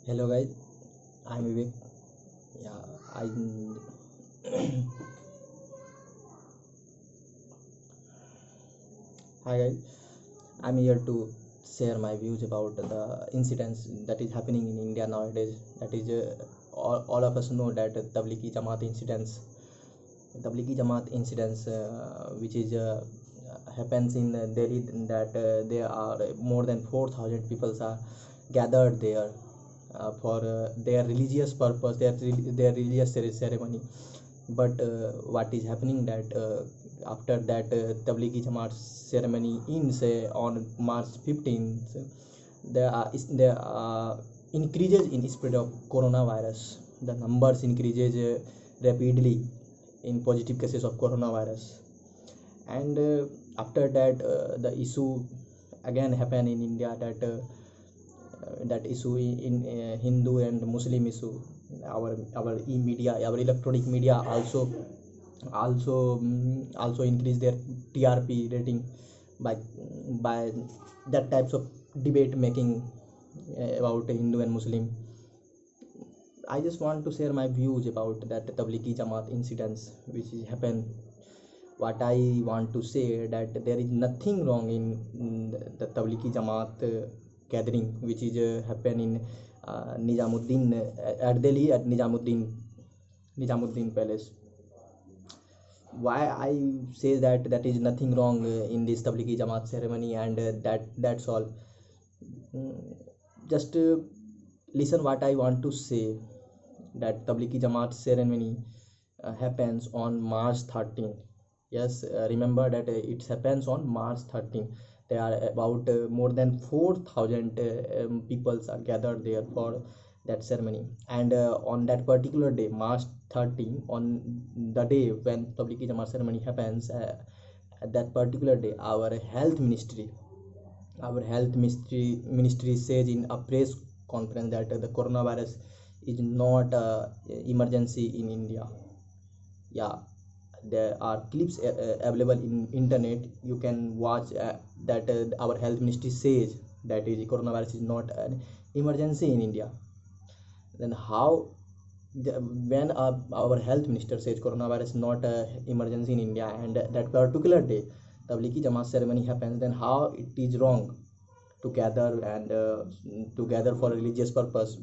Hello guys, I'm Vivek. Yeah, I Hi guys. I'm here to share my views about the incidents that is happening in India nowadays. That is, all of us know that Tablighi Jamaat incidents, which is happens in Delhi, that there are more than 4,000 people are gathered there for their religious purpose, their religious ceremony. But what is happening that after that Tablighi Jamaat ceremony ends on March 15th, there are increases in spread of coronavirus. The numbers increases rapidly in positive cases of coronavirus, and after that the issue again happened in India, that issue in Hindu and Muslim issue. Our e-media, our electronic media also increase their TRP rating by by that types of debate making about Hindu and Muslim. I just want to share my views about that Tablighi Jamaat incidents which is happened. What I want to say that there is nothing wrong in the Tablighi Jamaat gathering which is happen in Nizamuddin at Delhi at Nizamuddin Palace. Why I say that that is nothing wrong in this Tablighi Jamaat ceremony, and that's all. Just listen what I want to say, that Tablighi Jamaat ceremony happens on March 13. Yes, remember that it happens on March 13. There are about more than 4,000 people are gathered there for that ceremony. And on that particular day, March 13, on the day when Tablighi Jamaat ceremony happens, at that particular day, our health ministry says in a press conference that the coronavirus is not emergency in India. Yeah, there are clips available in internet. You can watch that our health ministry says that is coronavirus is not an emergency in India. Then how when our health minister says coronavirus is not a emergency in India, and that particular day Tablighi Jamaat ceremony happens, then how it is wrong to gather and together for religious purpose?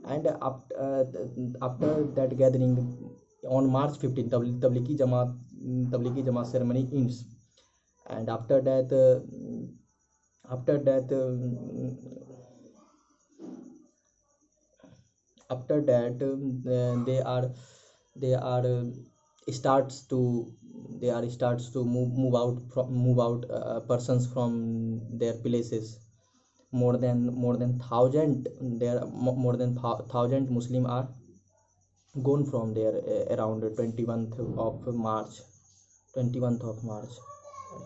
And after that gathering on March 15th, Tablighi Jamaat ceremony ends. And after that they are starts to move out persons from their places. More than thousand there more than thousand Muslim are gone from there around 21st of March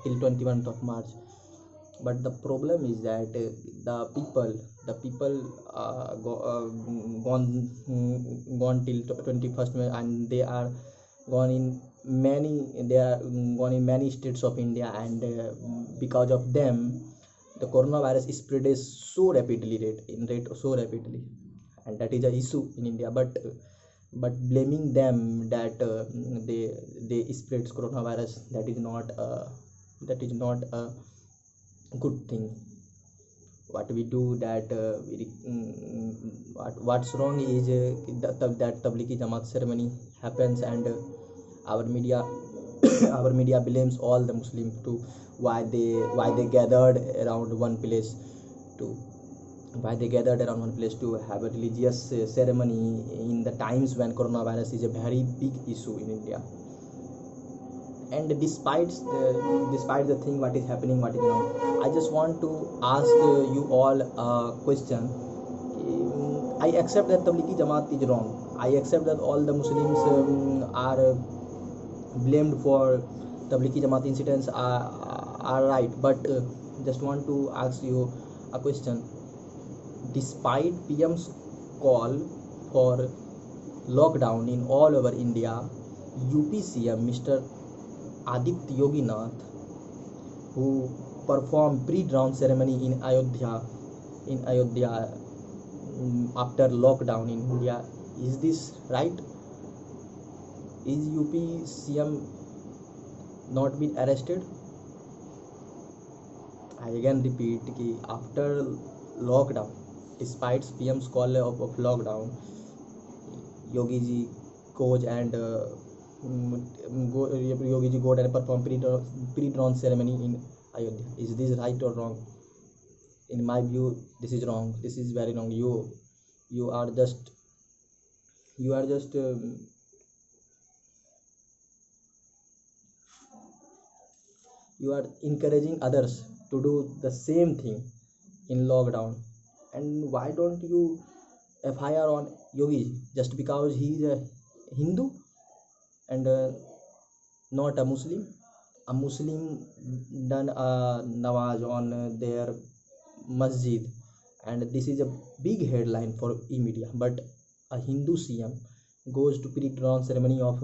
till 21st of March. But the problem is that the people gone till 21st May, and gone in they are gone in many states of India, and because of them the coronavirus spread is so rapidly, and that is a issue in India. But blaming them that they spread coronavirus, that is not a good thing. What we do that what's wrong is that Tablighi Jamaat ceremony happens, and our media our media blames all the Muslims to why they gathered around one place to to have a religious ceremony in the times when coronavirus is a very big issue in India. And despite the thing what is happening, what is wrong, I just want to ask you all a question. I accept that Tablighi Jamaat is wrong. I accept that all the Muslims are blamed for Tablighi Jamaat incidents are right, but just want to ask you a question. Despite PM's call for lockdown in all over India, UP CM Mr. Aditya Yogi Nath, who performed pre-dawn ceremony in Ayodhya after lockdown in India. Is this right? Is UP CM not been arrested? I again repeat कि after lockdown, despite PM's call of lockdown, Yogi ji goes and Yogi ji go and perform pre-dawn ceremony in Ayodhya. Is this right or wrong? In my view, this is wrong. This is very wrong. You are just you are just you are encouraging others to do the same thing in lockdown. And why don't you FIR on Yogi just because he is a Hindu and not a Muslim? A Muslim done a namaz on their masjid, and this is a big headline for e-media. But a Hindu CM goes to pre-dawn ceremony of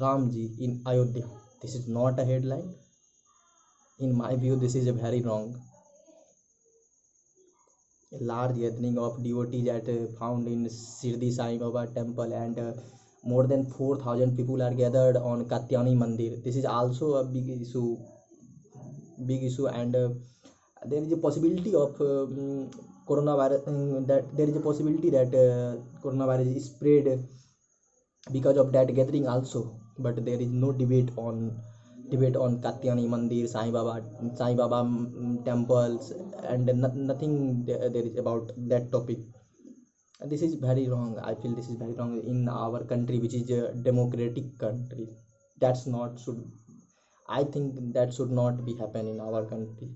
Ramji in Ayodhya. This is not a headline. In my view, this is a very wrong. A large gathering of devotees at found in Shirdi Sai Baba temple, and more than 4,000 people are gathered on Katyani Mandir. This is also a big issue, and there is a possibility of coronavirus. That there is a possibility that coronavirus is spread because of that gathering also. But there is no debate on Katyani Mandir, Sai Baba temples, and nothing there is about that topic. And this is very wrong. I feel this is very wrong in our country, which is a democratic country. That's not should. I think that should not be happen in our country.